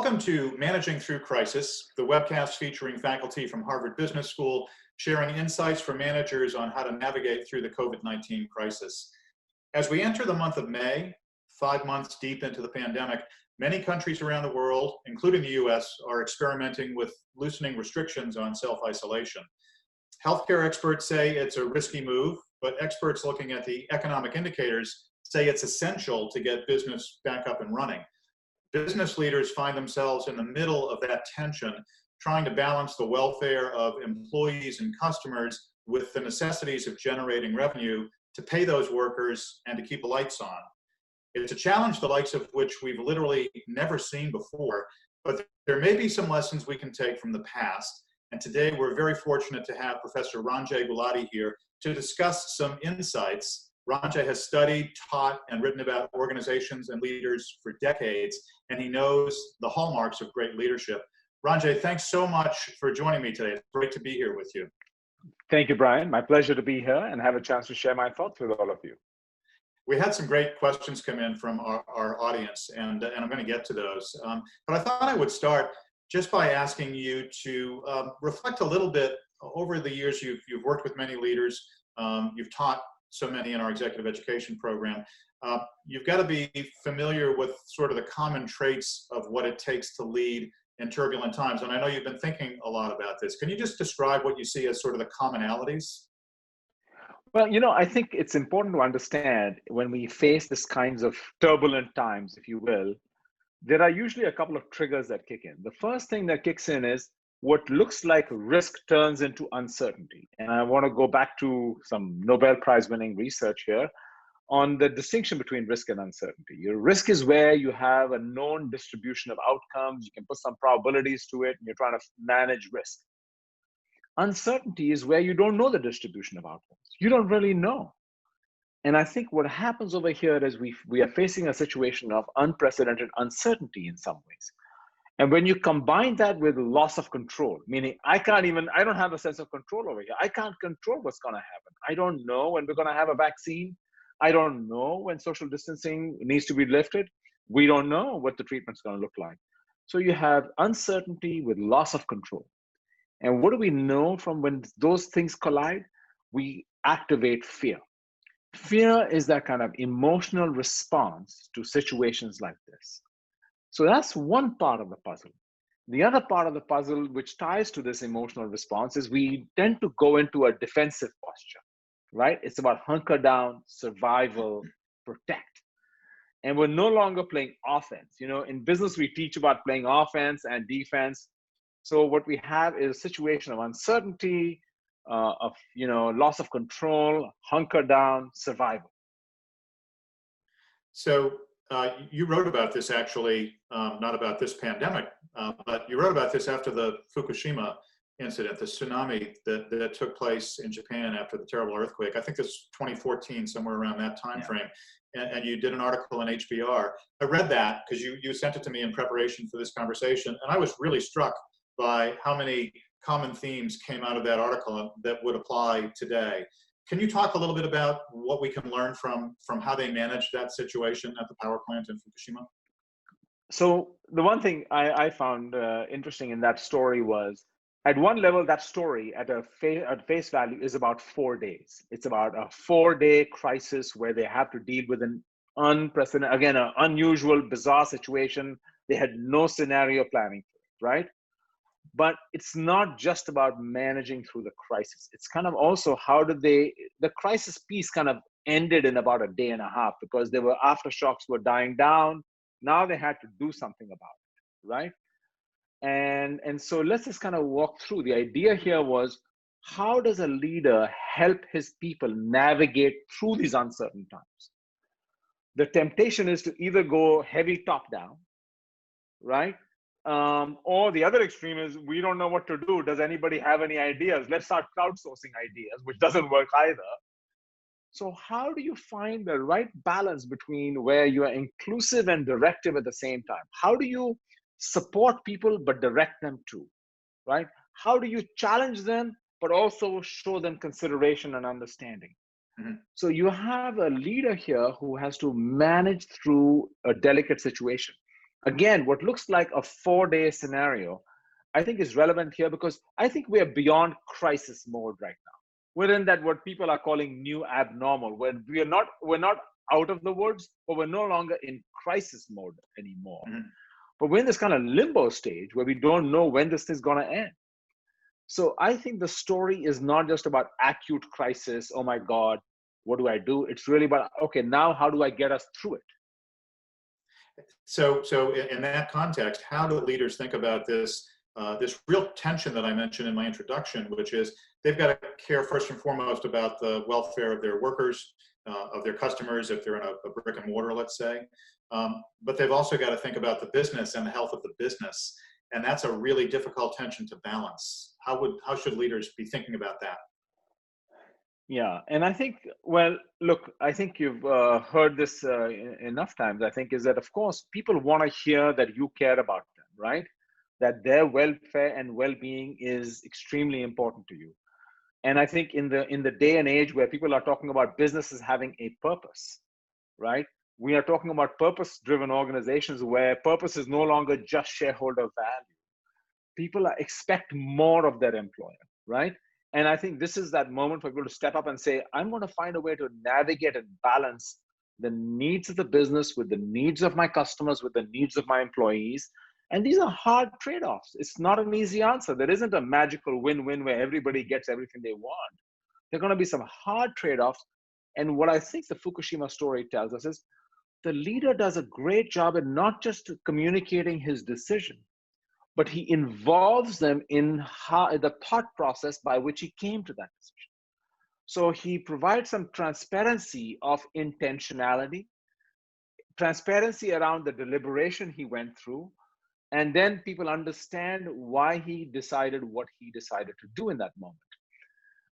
Welcome to Managing Through Crisis, the webcast featuring faculty from Harvard Business School sharing insights for managers on how to navigate through the COVID-19 crisis. As we enter the month of May, 5 months deep into the pandemic, many countries around the world, including the US, are experimenting with loosening restrictions on self-isolation. Healthcare experts say it's a risky move, but experts looking at the economic indicators say it's essential to get business back up and running. Business leaders find themselves in the middle of that tension, trying to balance the welfare of employees and customers with the necessities of generating revenue to pay those workers and to keep the lights on. It's a challenge the likes of which we've literally never seen before, but there may be some lessons we can take from the past. And today we're very fortunate to have Professor Ranjay Gulati here to discuss some insights. Ranjay has studied, taught, and written about organizations and leaders for decades, and he knows the hallmarks of great leadership. Ranjay, thanks so much for joining me today. It's great to be here with you. Thank you, Brian. My pleasure to be here and have a chance to share my thoughts with all of you. We had some great questions come in from our audience, and I'm going to get to those. But I thought I would start just by asking you to reflect a little bit. Over the years, you've worked with many leaders, you've taught so many in our executive education program. You've got to be familiar with sort of the common traits of what it takes to lead in turbulent times. And I know you've been thinking a lot about this. Can you just describe what you see as sort of the commonalities? Well, I think it's important to understand when we face this kinds of turbulent times, if you will, there are usually a couple of triggers that kick in. The first thing that kicks in is what looks like risk turns into uncertainty. And I want to go back to some Nobel Prize winning research here on the distinction between risk and uncertainty. Your risk is where you have a known distribution of outcomes, you can put some probabilities to it, and you're trying to manage risk. Uncertainty is where you don't know the distribution of outcomes. You don't really know. And I think what happens over here is we are facing a situation of unprecedented uncertainty in some ways. And when you combine that with loss of control, meaning I don't have a sense of control over here. I can't control what's going to happen. I don't know when we're going to have a vaccine. I don't know when social distancing needs to be lifted. We don't know what the treatment's going to look like. So you have uncertainty with loss of control. And what do we know from when those things collide? We activate fear. Fear is that kind of emotional response to situations like this. So that's one part of the puzzle. The other part of the puzzle, which ties to this emotional response, is we tend to go into a defensive posture, right? It's about hunker down, survival, protect. And we're no longer playing offense. In business, we teach about playing offense and defense. So what we have is a situation of uncertainty, of loss of control, hunker down, survival. So you wrote about this actually, not about this pandemic, but you wrote about this after the Fukushima incident, the tsunami that took place in Japan after the terrible earthquake. I think this was 2014, somewhere around that time frame. And you did an article in HBR. I read that because you sent it to me in preparation for this conversation, and I was really struck by how many common themes came out of that article that would apply today. Can you talk a little bit about what we can learn from how they managed that situation at the power plant in Fukushima? So the one thing I found interesting in that story was, at one level, that story at face value is about 4 days. It's about a 4-day crisis where they have to deal with an unprecedented, again, an unusual, bizarre situation. They had no scenario planning for it, right? But it's not just about managing through the crisis. It's kind of also the crisis piece kind of ended in about a day and a half because aftershocks were dying down. Now they had to do something about it, right? And so let's just kind of walk through. The idea here was, how does a leader help his people navigate through these uncertain times? The temptation is to either go heavy top down, right? Or the other extreme is, we don't know what to do. Does anybody have any ideas? Let's start crowdsourcing ideas, which doesn't work either. So how do you find the right balance between where you are inclusive and directive at the same time? How do you support people but direct them too, right? How do you challenge them but also show them consideration and understanding? Mm-hmm. So you have a leader here who has to manage through a delicate situation. Again, what looks like a 4-day scenario, I think is relevant here because I think we are beyond crisis mode right now. We're in that what people are calling new abnormal, where we're not out of the woods, but we're no longer in crisis mode anymore. Mhm. But we're in this kind of limbo stage where we don't know when this is going to end. So I think the story is not just about acute crisis. Oh my God, what do I do? It's really about, okay, now how do I get us through it? So in that context, how do leaders think about this this real tension that I mentioned in my introduction, which is they've got to care first and foremost about the welfare of their workers, of their customers, if they're in a brick and mortar, let's say, but they've also got to think about the business and the health of the business, and that's a really difficult tension to balance. How should leaders be thinking about that? Yeah, and I think, well, look, I think you've heard this enough times, I think, is that, of course, people want to hear that you care about them, right? That their welfare and well-being is extremely important to you. And I think in the day and age where people are talking about businesses having a purpose, right? We are talking about purpose-driven organizations where purpose is no longer just shareholder value. People expect more of their employer, right? And I think this is that moment for people to step up and say, I'm going to find a way to navigate and balance the needs of the business with the needs of my customers, with the needs of my employees. And these are hard trade-offs. It's not an easy answer. There isn't a magical win-win where everybody gets everything they want. There are going to be some hard trade-offs. And what I think the Fukushima story tells us is the leader does a great job in not just communicating his decision, but he involves them in the thought process by which he came to that decision. So he provides some transparency of intentionality, transparency around the deliberation he went through, and then people understand why he decided what he decided to do in that moment.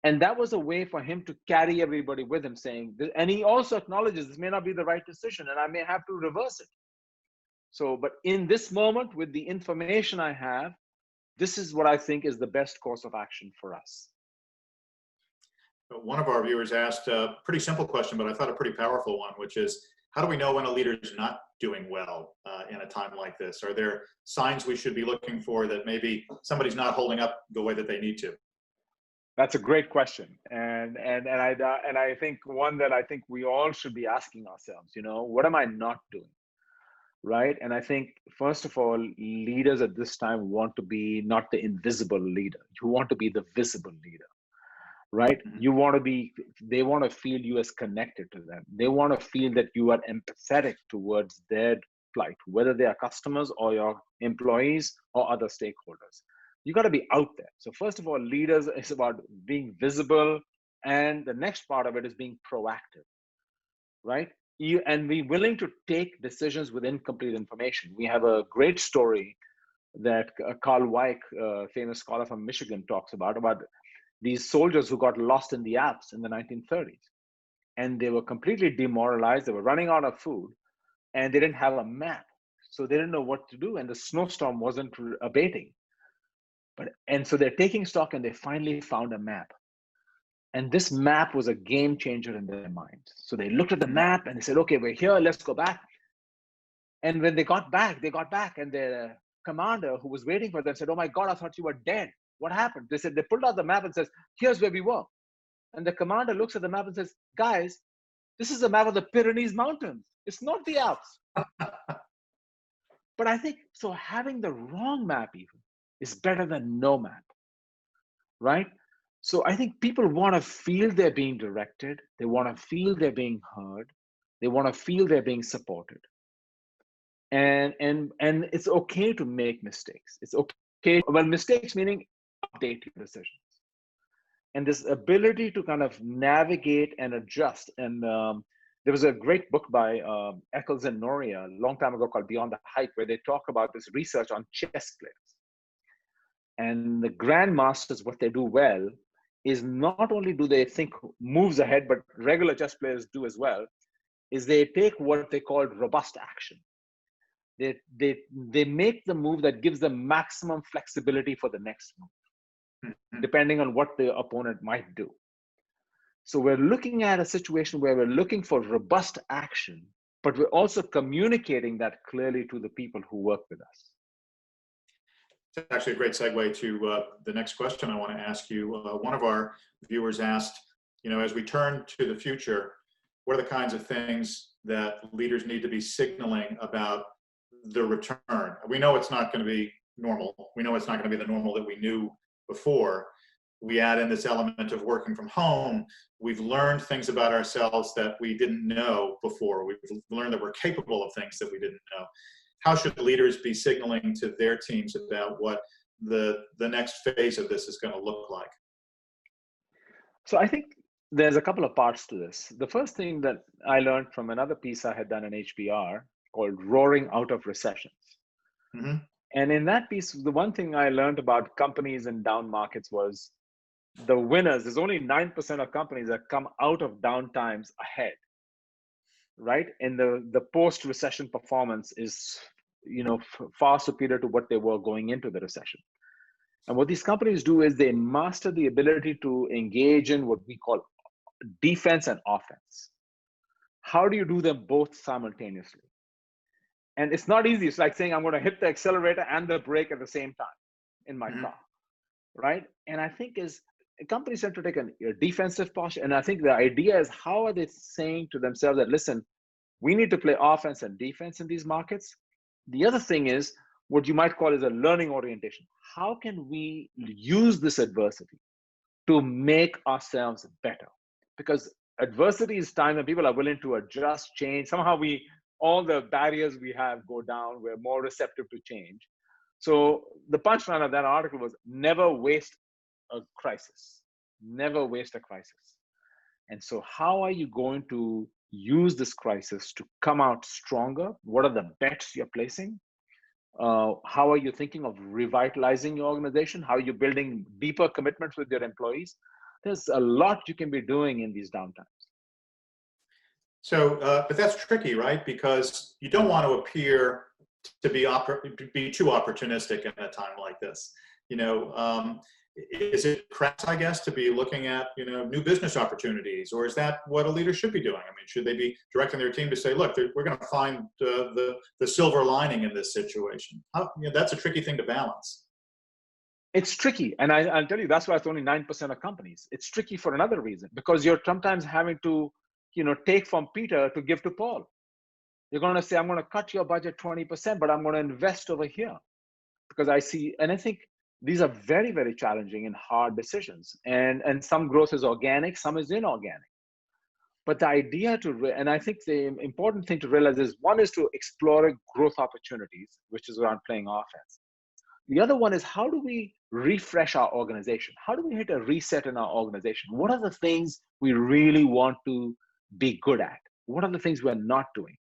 And that was a way for him to carry everybody with him, saying, and he also acknowledges this may not be the right decision and I may have to reverse it. So, but in this moment, with the information I have, this is what I think is the best course of action for us. One of our viewers asked a pretty simple question, but I thought a pretty powerful one, which is, how do we know when a leader is not doing well in a time like this? Are there signs we should be looking for that maybe somebody's not holding up the way that they need to? That's a great question, and I think one that I think we all should be asking ourselves. What am I not doing? Right? And I think, first of all, leaders at this time want to be not the invisible leader. You want to be the visible leader, right? Mm-hmm. They want to feel you as connected to them. They want to feel that you are empathetic towards their plight, whether they are customers or your employees or other stakeholders. You got to be out there. So first of all, leaders is about being visible. And the next part of it is being proactive, right? And be willing to take decisions with incomplete information. We have a great story that Carl Weick, famous scholar from Michigan, talks about these soldiers who got lost in the Alps in the 1930s. And they were completely demoralized. They were running out of food and they didn't have a map. So they didn't know what to do. And the snowstorm wasn't abating. And so they're taking stock and they finally found a map. And this map was a game changer in their mind. So they looked at the map and they said, okay, we're here, let's go back. And when they got back, and their commander who was waiting for them said, oh my God, I thought you were dead. What happened? They said, they pulled out the map and says, here's where we were. And the commander looks at the map and says, guys, this is a map of the Pyrenees Mountains. It's not the Alps. But I think, so having the wrong map even is better than no map, right? So I think people want to feel they're being directed. They want to feel they're being heard. They want to feel they're being supported. And it's okay to make mistakes. It's okay. Well, mistakes meaning update your decisions. And this ability to kind of navigate and adjust. And there was a great book by Eccles and Noria a long time ago called Beyond the Hype, where they talk about this research on chess players. And the grandmasters, what they do well is not only do they think moves ahead, but regular chess players do as well, is they take what they call robust action. They make the move that gives them maximum flexibility for the next move, depending on what the opponent might do. So we're looking at a situation where we're looking for robust action but we're also communicating that clearly to the people who work with us. It's actually a great segue to the next question I want to ask you. One of our viewers asked, as we turn to the future, what are the kinds of things that leaders need to be signaling about the return? We know it's not going to be normal. We know it's not going to be the normal that we knew before. We add in this element of working from home. We've learned things about ourselves that we didn't know before. We've learned that we're capable of things that we didn't know. How should leaders be signaling to their teams about what the next phase of this is going to look like? So I think there's a couple of parts to this. The first thing that I learned from another piece I had done in HBR called Roaring Out of Recessions. Mm-hmm. And in that piece, the one thing I learned about companies in down markets was the winners. There's only 9% of companies that come out of down times ahead, right? And the post-recession performance is, far superior to what they were going into the recession. And what these companies do is they master the ability to engage in what we call defense and offense. How do you do them both simultaneously? And it's not easy. It's like saying I'm going to hit the accelerator and the brake at the same time in my car, right? And I think companies tend to take a defensive posture. And I think the idea is, how are they saying to themselves that, listen, we need to play offense and defense in these markets? The other thing is what you might call is a learning orientation. How can we use this adversity to make ourselves better? Because adversity is time when people are willing to adjust, change. Somehow all the barriers we have go down. We're more receptive to change. So the punchline of that article was never waste a crisis. Never waste a crisis. And so how are you going to use this crisis to come out stronger? What are the bets you're placing? How are you thinking of revitalizing your organization? How are you building deeper commitments with your employees? There's a lot you can be doing in these downtimes. So, but that's tricky, right? Because you don't want to appear to be too opportunistic in a time like this. Is it crass, I guess, to be looking at new business opportunities, or is that what a leader should be doing? I mean, should they be directing their team to say, look, we're going to find the silver lining in this situation? That's a tricky thing to balance. It's tricky, and I'll tell you that's why it's only 9% of companies. It's tricky for another reason, because you're sometimes having to take from Peter to give to Paul. You're going to say, I'm going to cut your budget 20%, but I'm going to invest over here because I see, and I think these are very, very challenging and hard decisions. And some growth is organic, some is inorganic. But the idea and I think the important thing to realize is, one is to explore growth opportunities, which is around playing offense. The other one is, how do we refresh our organization? How do we hit a reset in our organization? What are the things we really want to be good at? What are the things we're not doing?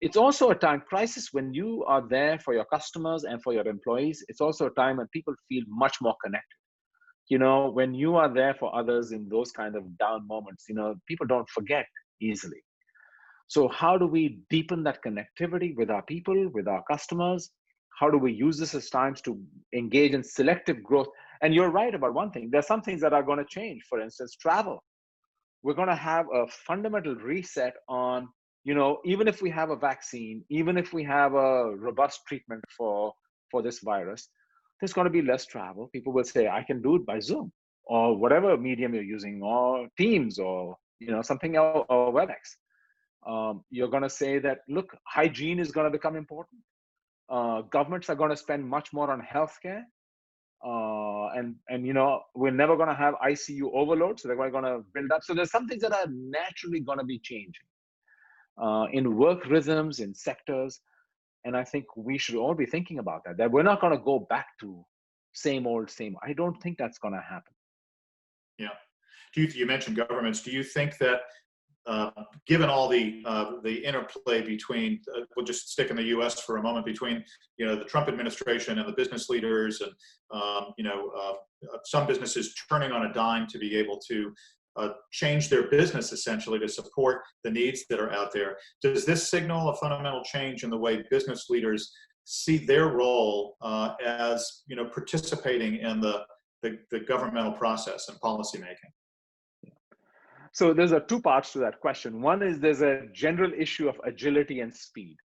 It's also a time, crisis, when you are there for your customers and for your employees. It's also a time when people feel much more connected. When you are there for others in those kind of down moments, people don't forget easily. So how do we deepen that connectivity with our people, with our customers? How do we use this as times to engage in selective growth? And you're right about one thing. There's some things that are going to change. For instance, travel. We're going to have a fundamental reset on, even if we have a vaccine, even if we have a robust treatment for this virus, there's going to be less travel. People will say, I can do it by Zoom or whatever medium you're using, or Teams, or something else, or WebEx. You're going to say that, look, hygiene is going to become important. Governments are going to spend much more on healthcare. And we're never going to have ICU overload, so they're going to build up. So there's some things that are naturally going to be changing in work rhythms, in sectors. And I think we should all be thinking about that we're not going to go back to same old. I don't think that's going to happen. Yeah. You mentioned governments. Do you think that given all the interplay between, we'll just stick in the U.S. for a moment, between the Trump administration and the business leaders, and some businesses turning on a dime to be able to change their business essentially to support the needs that are out there, does this signal a fundamental change in the way business leaders see their role as participating in the governmental process and policymaking? So there's two parts to that question. One is there's a general issue of agility and speed.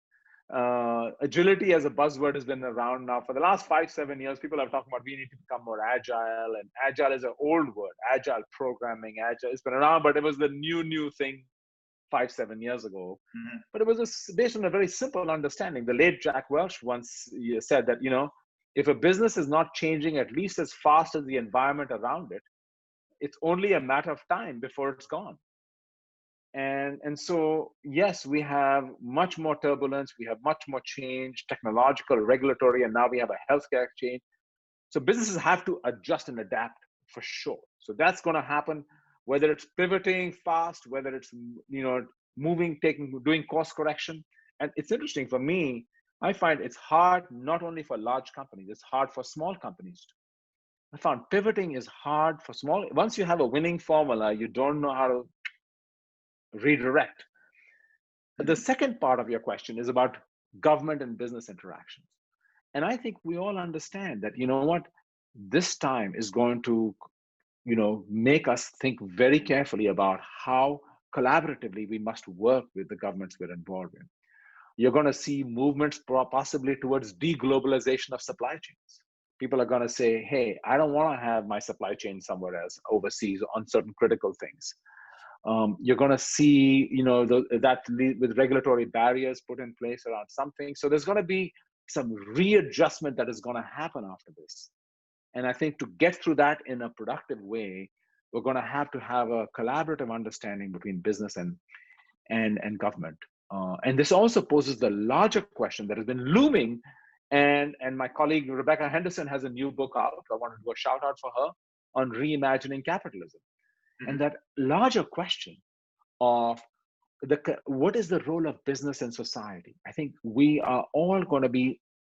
Agility as a buzzword has been around now for the last 5-7 years. People are talking about we need to become more agile, and agile is an old word. Agile programming, agile, it's been around, but it was the new thing 5-7 years ago. Mm-hmm. But it was based on a very simple understanding. The late Jack Welch once said that, if a business is not changing at least as fast as the environment around it, it's only a matter of time before it's gone. And so, yes, we have much more turbulence, we have much more change, technological, regulatory, and now we have a healthcare change. So businesses have to adjust and adapt for sure. So that's going to happen, whether it's pivoting fast, whether it's moving, doing course correction. And it's interesting for me, I find it's hard not only for large companies, it's hard for small companies too. I found pivoting is hard for small. Once you have a winning formula, you don't know how to redirect. The second part of your question is about government and business interactions. And I think we all understand that, this time is going to, make us think very carefully about how collaboratively we must work with the governments we're involved in. You're going to see movements possibly towards deglobalization of supply chains. People are going to say, hey, I don't want to have my supply chain somewhere else overseas on certain critical things. You're going to see, that with regulatory barriers put in place around something. So there's going to be some readjustment that is going to happen after this. And I think to get through that in a productive way, we're going to have a collaborative understanding between business and government. And this also poses the larger question that has been looming. And my colleague, Rebecca Henderson, has a new book out. I want to do a shout out for her on reimagining capitalism. Mm-hmm. And that larger question of what is the role of business in society? I think we are all going to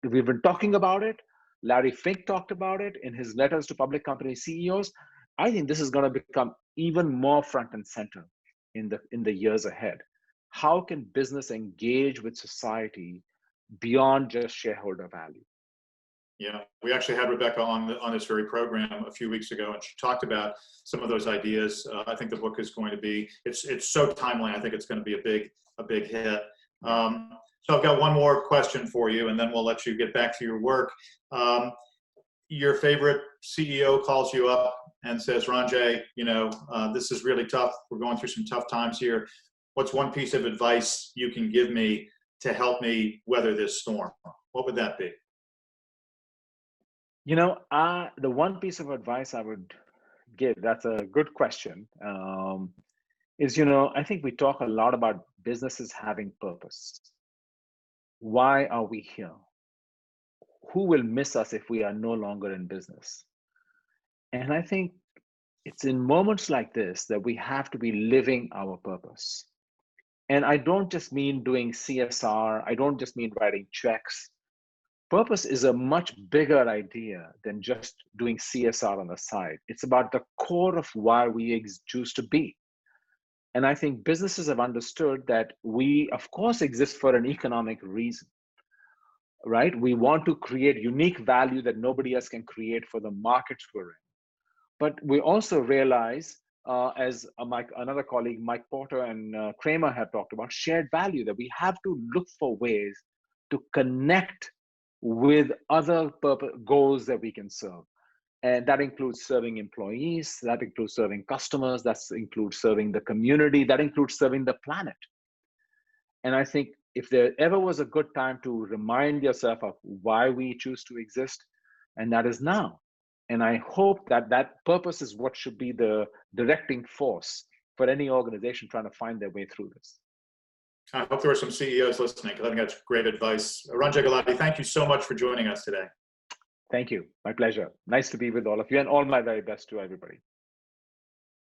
we've been talking about it. Larry Fink talked about it in his letters to public company CEOs. I think this is going to become even more front and center in the years ahead. How can business engage with society beyond just shareholder value? Yeah, we actually had Rebecca on this very program a few weeks ago, and she talked about some of those ideas. I think the book is going to be it's so timely. I think it's going to be a big hit. So I've got one more question for you, and then we'll let you get back to your work. Your favorite CEO calls you up and says, Ranjay, this is really tough. We're going through some tough times here. What's one piece of advice you can give me to help me weather this storm? What would that be? The one piece of advice I would give, that's a good question, is, I think we talk a lot about businesses having purpose. Why are we here? Who will miss us if we are no longer in business? And I think it's in moments like this that we have to be living our purpose. And I don't just mean doing CSR. I don't just mean writing checks. Purpose is a much bigger idea than just doing CSR on the side. It's about the core of why we choose to be. And I think businesses have understood that we, of course, exist for an economic reason, right? We want to create unique value that nobody else can create for the markets we're in. But we also realize, as another colleague, Mike Porter and Kramer have talked about, shared value, that we have to look for ways to connect with other goals that we can serve. And that includes serving employees, that includes serving customers, that includes serving the community, that includes serving the planet. And I think if there ever was a good time to remind yourself of why we choose to exist, and that is now. And I hope that purpose is what should be the directing force for any organization trying to find their way through this. I hope there are some CEOs listening, because I think that's great advice. Ranjay Gulati, thank you so much for joining us today. Thank you. My pleasure. Nice to be with all of you, and all my very best to everybody.